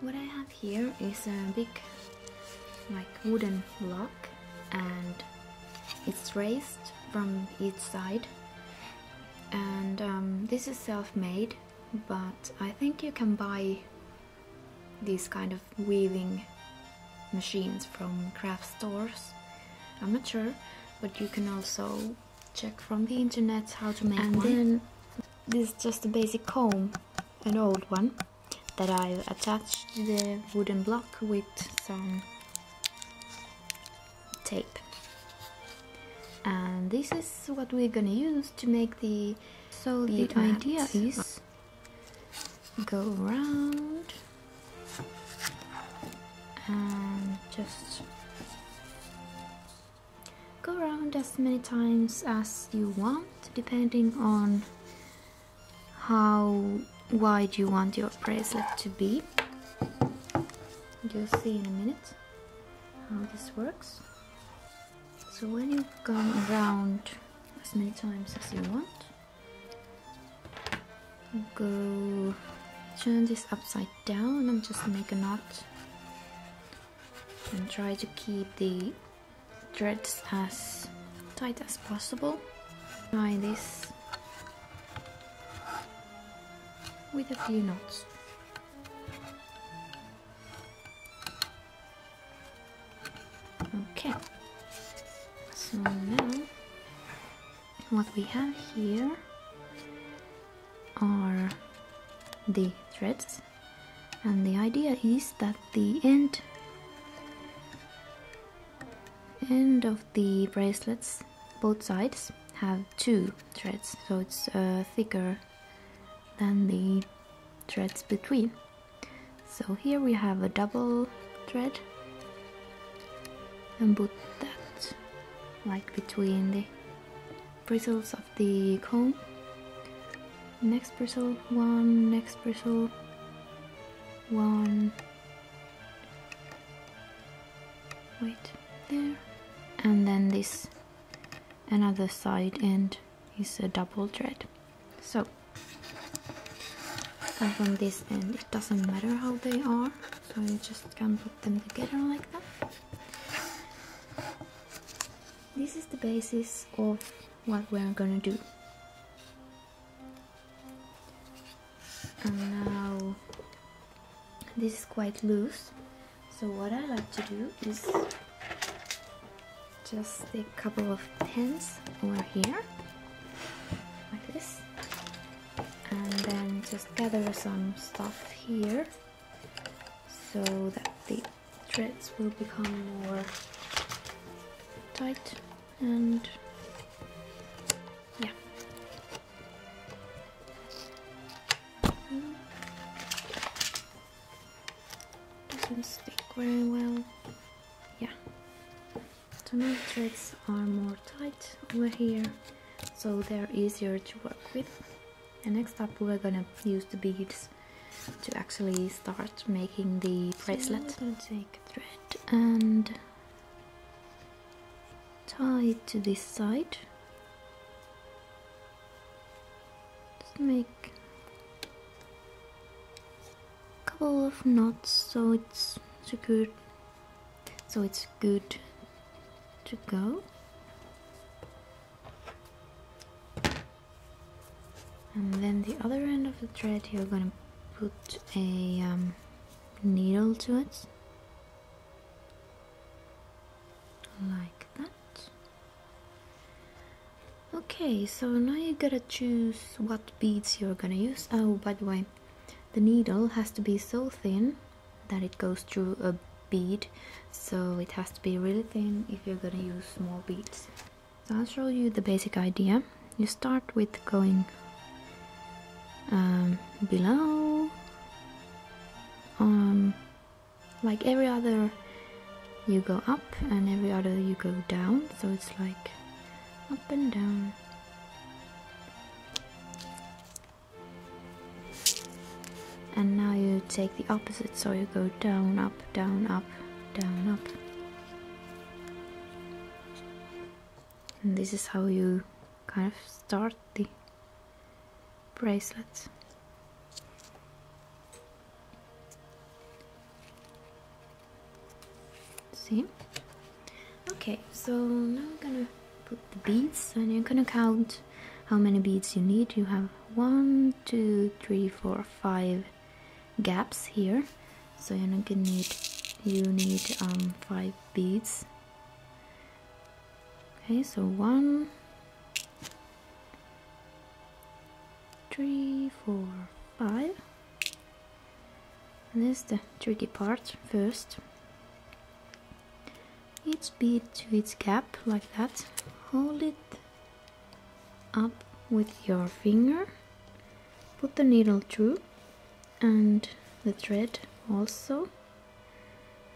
What I have here is a big like wooden block, and it's raised from each side, and this is self-made, but I think you can buy these kind of weaving machines from craft stores. I'm not sure, but you can also check from the internet how to make one. And then this is just a basic comb, an old one, that I've attached to the wooden block with some tape. And this is what we're gonna use to make the bead mat. Idea is go around and just go around as many times as you want, depending on how wide you want your bracelet to be. You'll see in a minute how this works. So when you've gone around as many times as you want, go turn this upside down and just make a knot, and try to keep the threads as tight as possible. Tie this with a few knots. Okay, so now what we have here are the threads, and the idea is that the end of the bracelets, both sides, have 2 threads, so it's thicker than the threads between. So here we have a double thread, and put that like between the bristles of the comb. Next bristle 1, next bristle 1, wait, there, and then this another side end is a double thread. So, and from this end it doesn't matter how they are, so you just can put them together like that. This is the basis of what we're gonna do. And now this is quite loose, so what I like to do is just stick a couple of pins over here like this, and then just gather some stuff here so that the threads will become more tight, and yeah. Doesn't stick very well. Yeah. So now the threads are more tight over here, so they're easier to work with. And next up we're gonna use the beads to actually start making the bracelet. So I'm gonna take a thread and tie it to this side. Just make a couple of knots so it's good to go. And then the other end of the thread you're gonna put a needle to it, like that. Okay, so now you gotta choose what beads you're gonna use. Oh, by the way, the needle has to be so thin that it goes through a bead, so it has to be really thin if you're gonna use small beads. So I'll show you the basic idea. You start with going below, like every other you go up and every other you go down, so it's like up and down. And now you take the opposite, so you go down, up, down, up, down, up. And this is how you kind of start the bracelet. See? Okay, so now I'm gonna put the beads, and you're gonna count how many beads you need. You have 1, 2, 3, 4, 5 gaps here, so you're not gonna need 5 beads. Okay, so 1, 3, 4, 5. And this is the tricky part first. Each bead to its gap, like that. Hold it up with your finger. Put the needle through and the thread also.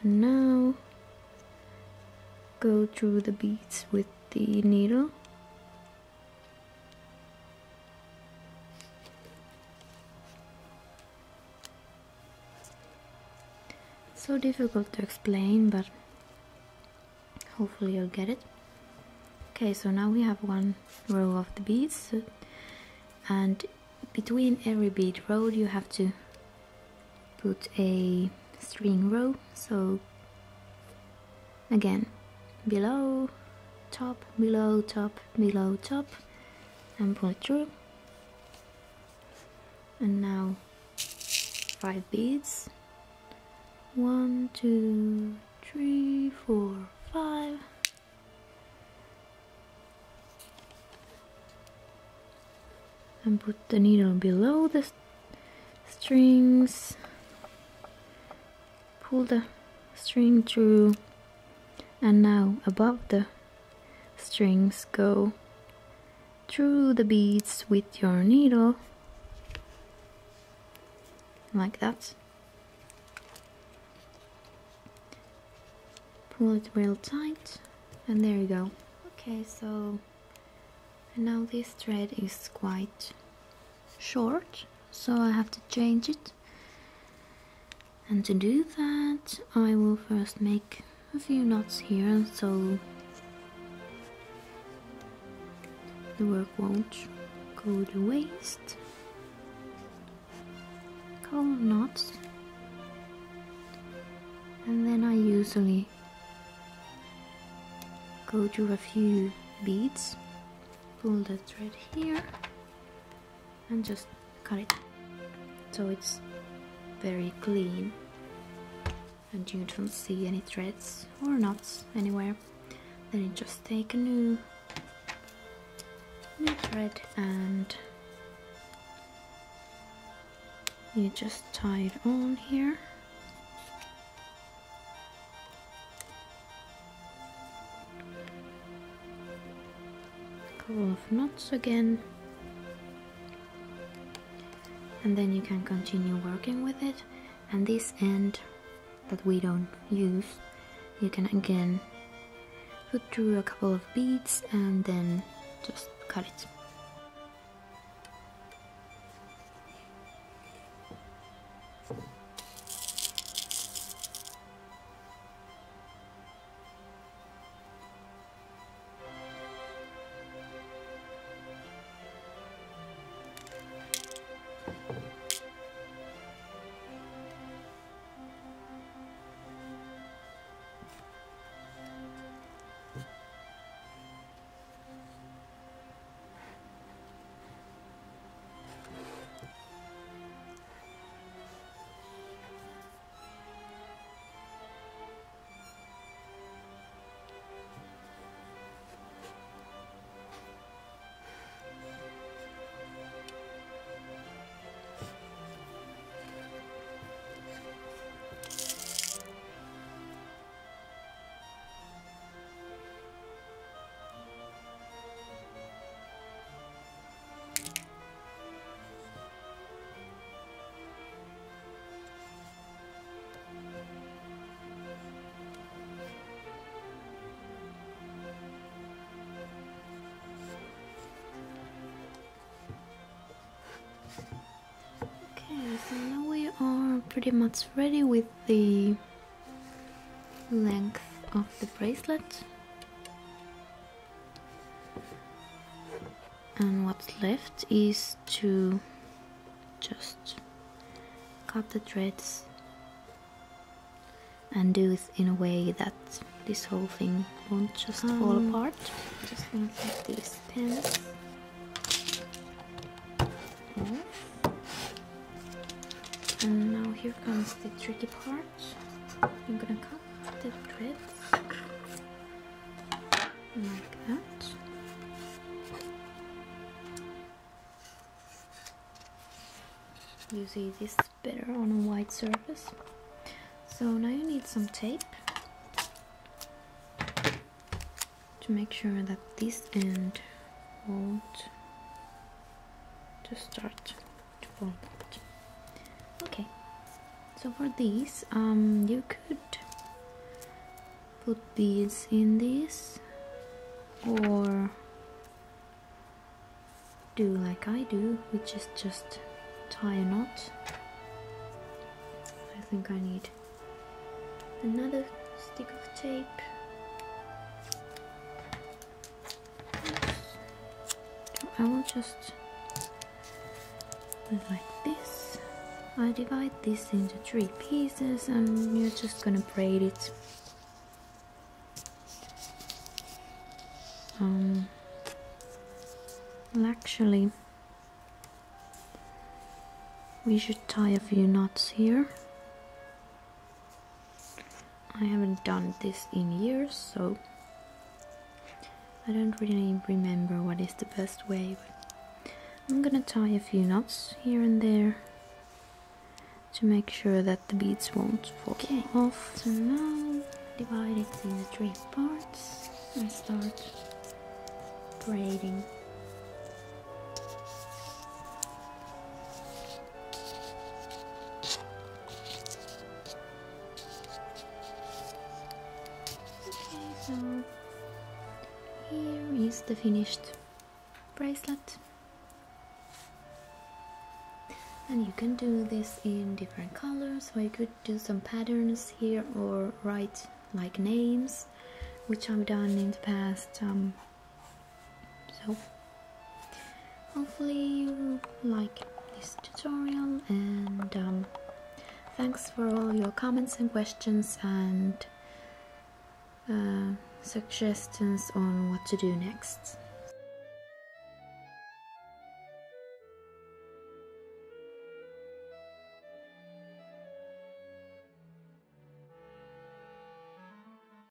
And now go through the beads with the needle. So difficult to explain, but hopefully you'll get it. Okay, so now we have one row of the beads, and between every bead row you have to put a string row. So again, below, top, below, top, below, top, and pull it through. And now 5 beads. 1, 2, 3, 4, 5. And put the needle below the strings. Pull the string through, and now above the strings go through the beads with your needle, like that. Pull it real tight, and there you go. Okay, so now this thread is quite short, so I have to change it. And to do that, I will first make a few knots here, so the work won't go to waste. Couple of knots, and then I usually go through a few beads, pull the thread here, and just cut it so it's very clean and you don't see any threads or knots anywhere. Then you just take a new thread and you just tie it on here. Couple of knots again, and then you can continue working with it. And this end that we don't use, you can again put through a couple of beads and then just cut it. So now we are pretty much ready with the length of the bracelet, and what's left is to just cut the threads and do it in a way that this whole thing won't just fall apart. Just gonna take these pins off. And now here comes the tricky part. I'm gonna cut the threads like that. You see this better on a white surface. So now you need some tape to make sure that this end won't just start to fall apart. Okay, so for these, you could put beads in these or do like I do, which is just tie a knot. I think I need another stick of tape. I will just do it like this. I divide this into 3 pieces and you're just gonna braid it. Well, actually, we should tie a few knots here. I haven't done this in years, so I don't really remember what is the best way, but I'm gonna tie a few knots here and there to make sure that the beads won't fall off. So now divide it into 3 parts and start braiding. So here is the finished bracelet, and you can do this in different colors, or you could do some patterns here or write like names, which I've done in the past. So hopefully you like this tutorial, and thanks for all your comments and questions and suggestions on what to do next.